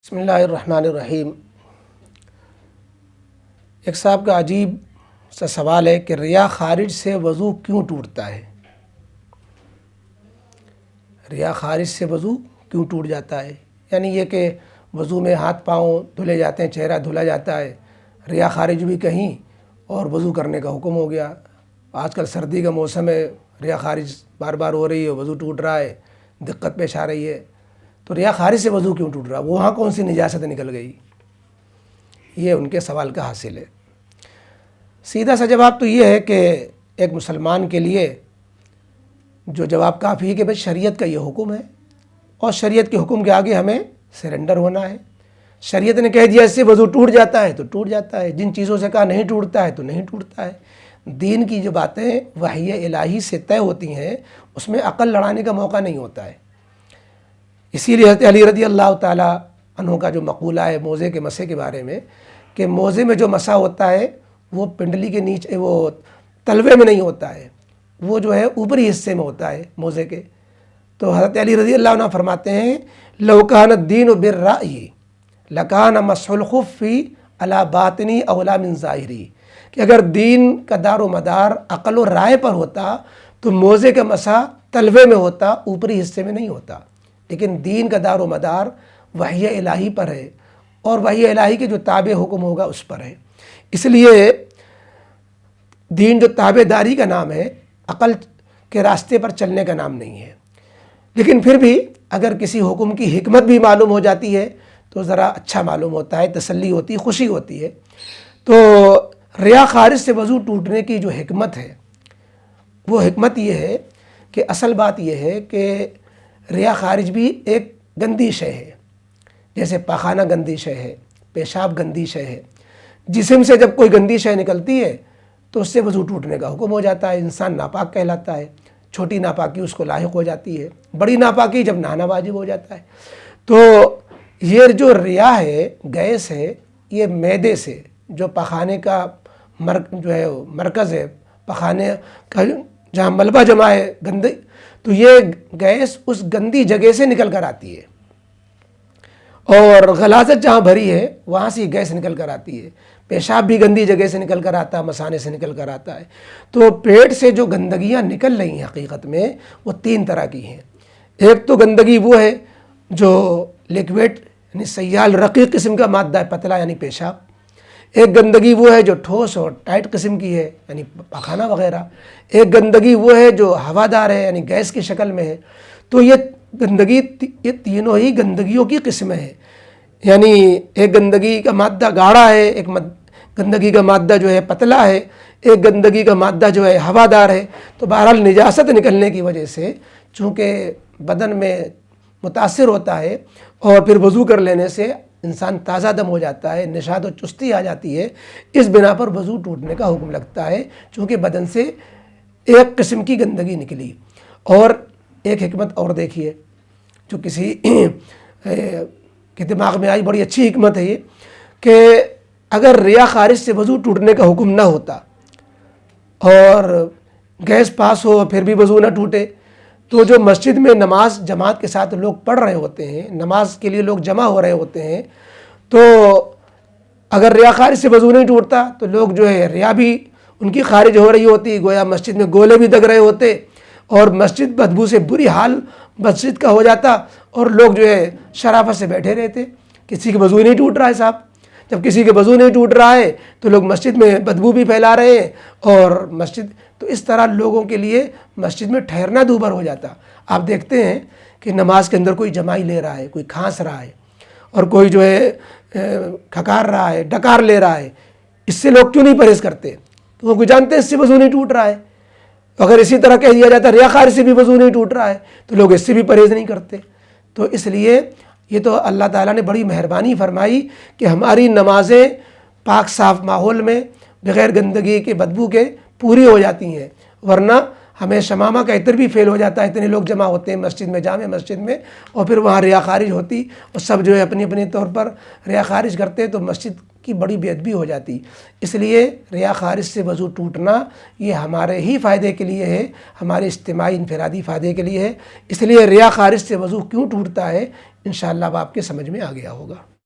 بسم اللہ الرحمن الرحیم۔ ایک صاحب کا عجیب سا سوال ہے کہ ریا خارج سے وضو کیوں ٹوٹتا ہے؟ ریا خارج سے وضو کیوں ٹوٹ جاتا ہے؟ یعنی یہ کہ وضو میں ہاتھ پاؤں دھلے جاتے ہیں، چہرہ دھلا جاتا ہے، ریا خارج بھی کہیں اور وضو کرنے کا حکم ہو گیا۔ آج کل سردی کا موسم ہے، ریا خارج بار بار ہو رہی ہے، وضو ٹوٹ رہا ہے، دقت پیش آ رہی ہے، تو ریا خارج سے وضو کیوں ٹوٹ رہا؟ وہاں کون سی نجاست نکل گئی؟ یہ ان کے سوال کا حاصل ہے۔ سیدھا سا جواب تو یہ ہے کہ ایک مسلمان کے لیے جو جواب کافی ہے کہ بھئی شریعت کا یہ حکم ہے اور شریعت کے حکم کے آگے ہمیں سرنڈر ہونا ہے۔ شریعت نے کہہ دیا اس سے وضو ٹوٹ جاتا ہے تو ٹوٹ جاتا ہے، جن چیزوں سے کہا نہیں ٹوٹتا ہے تو نہیں ٹوٹتا ہے۔ دین کی جو باتیں وحی الہی سے طے ہوتی ہیں اس میں عقل لڑانے کا موقع نہیں ہوتا ہے۔ اسی لیے حضرت علی رضی اللہ تعالیٰ عنہ کا جو مقولہ ہے موزے کے مسح کے بارے میں کہ موزے میں جو مسح ہوتا ہے وہ پنڈلی کے نیچے، وہ تلوے میں نہیں ہوتا ہے، وہ جو ہے اوپری حصے میں ہوتا ہے موزے کے۔ تو حضرت علی رضی اللہ عنہ فرماتے ہیں لو کان الدین بالرأی لکان مسح الخف علی باطنی اولی من ظاہری، کہ اگر دین کا دار و مدار عقل و رائے پر ہوتا تو موزے کا مسح تلوے میں ہوتا، اوپری حصے میں نہیں ہوتا۔ لیکن دین کا دار و مدار وحی الہی پر ہے اور وحی الہی کے جو تابع حکم ہوگا اس پر ہے۔ اس لیے دین جو تابع داری کا نام ہے، عقل کے راستے پر چلنے کا نام نہیں ہے۔ لیکن پھر بھی اگر کسی حکم کی حکمت بھی معلوم ہو جاتی ہے تو ذرا اچھا معلوم ہوتا ہے، تسلی ہوتی ہے، خوشی ہوتی ہے۔ تو ریا خارج سے وضو ٹوٹنے کی جو حکمت ہے وہ حکمت یہ ہے کہ اصل بات یہ ہے کہ ریا خارج بھی ایک گندی شے ہے، جیسے پاخانہ گندی شے ہے، پیشاب گندی شے ہے۔ جسم سے جب کوئی گندی شے نکلتی ہے تو اس سے وضو ٹوٹنے کا حکم ہو جاتا ہے، انسان ناپاک کہلاتا ہے۔ چھوٹی ناپاکی اس کو لاحق ہو جاتی ہے، بڑی ناپاکی جب نہانا واجب ہو جاتا ہے۔ تو یہ جو ریا ہے، گیس ہے، یہ معدے سے جو پخانے کا جو ہے مرکز ہے، پخانے کا جہاں ملبہ جمع ہے گندے، تو یہ گیس اس گندی جگہ سے نکل کر آتی ہے، اور غلاظت جہاں بھری ہے وہاں سے گیس نکل کر آتی ہے۔ پیشاب بھی گندی جگہ سے نکل کر آتا ہے، مثانے سے نکل کر آتا ہے۔ تو پیٹ سے جو گندگیاں نکل رہی ہیں حقیقت میں وہ تین طرح کی ہیں۔ ایک تو گندگی وہ ہے جو لیکویڈ یعنی سیال رقیق قسم کا مادہ ہے، پتلا یعنی پیشاب۔ ایک گندگی وہ ہے جو ٹھوس اور ٹائٹ قسم کی ہے یعنی پخانہ وغیرہ۔ ایک گندگی وہ ہے جو ہوادار ہے یعنی گیس کی شکل میں ہے۔ تو یہ گندگی، یہ تینوں ہی گندگیوں کی قسمیں ہیں۔ یعنی ایک گندگی کا مادہ گاڑھا ہے، ایک گندگی کا مادہ جو ہے پتلا ہے، ایک گندگی کا مادہ جو ہے ہوادار ہے۔ تو بہرحال نجاست نکلنے کی وجہ سے چونکہ بدن میں متاثر ہوتا ہے اور پھر وضو کر لینے سے انسان تازہ دم ہو جاتا ہے، نشاط و چستی آ جاتی ہے، اس بنا پر وضو ٹوٹنے کا حکم لگتا ہے، چونکہ بدن سے ایک قسم کی گندگی نکلی۔ اور ایک حکمت اور دیکھیے جو کسی کے دماغ میں آئی، بڑی اچھی حکمت ہے یہ کہ اگر ریا خارج سے وضو ٹوٹنے کا حکم نہ ہوتا اور گیس پاس ہو پھر بھی وضو نہ ٹوٹے تو جو مسجد میں نماز جماعت کے ساتھ لوگ پڑھ رہے ہوتے ہیں، نماز کے لیے لوگ جمع ہو رہے ہوتے ہیں، تو اگر ریا خارج سے وضو نہیں ٹوٹتا تو لوگ جو ہے ریا بھی ان کی خارج ہو رہی ہوتی، گویا مسجد میں گولے بھی دگ رہے ہوتے اور مسجد بدبو سے بری حال مسجد کا ہو جاتا اور لوگ جو ہے شرافت سے بیٹھے رہتے، کسی کے وضو نہیں ٹوٹ رہا ہے صاحب۔ جب کسی کے وضو نہیں ٹوٹ رہا ہے تو لوگ مسجد میں بدبو بھی پھیلا رہے ہیں اور مسجد، تو اس طرح لوگوں کے لیے مسجد میں ٹھہرنا دوبھر ہو جاتا۔ آپ دیکھتے ہیں کہ نماز کے اندر کوئی جمائی لے رہا ہے، کوئی کھانس رہا ہے اور کوئی جو ہے کھکار رہا ہے، ڈکار لے رہا ہے، اس سے لوگ کیوں نہیں پرہیز کرتے؟ کیونکہ جانتے ہیں اس سے وضو نہیں ٹوٹ رہا ہے۔ اگر اسی طرح کہہ دیا جاتا ریا خارج سے بھی وضو نہیں ٹوٹ رہا ہے تو لوگ اس سے بھی پرہیز نہیں کرتے۔ تو اس لیے یہ تو اللہ تعالیٰ نے بڑی مہربانی فرمائی کہ ہماری نمازیں پاک صاف ماحول میں بغیر گندگی کے بدبو کے پوری ہو جاتی ہیں، ورنہ ہمیں شمامہ کا عطر بھی فیل ہو جاتا ہے، اتنے لوگ جمع ہوتے ہیں مسجد میں، جامع مسجد میں، اور پھر وہاں ریا خارج ہوتی اور سب جو ہے اپنی اپنی طور پر ریا خارج کرتے تو مسجد کی بڑی بے ادبی ہو جاتی۔ اس لیے ریا خارج سے وضو ٹوٹنا یہ ہمارے ہی فائدے کے لیے ہے، ہمارے اجتماعی انفرادی فائدے کے لیے ہے۔ اس لیے ریا خارج سے وضو کیوں ٹوٹتا ہے انشاءاللہ اب آپ کے سمجھ میں آ گیا ہوگا۔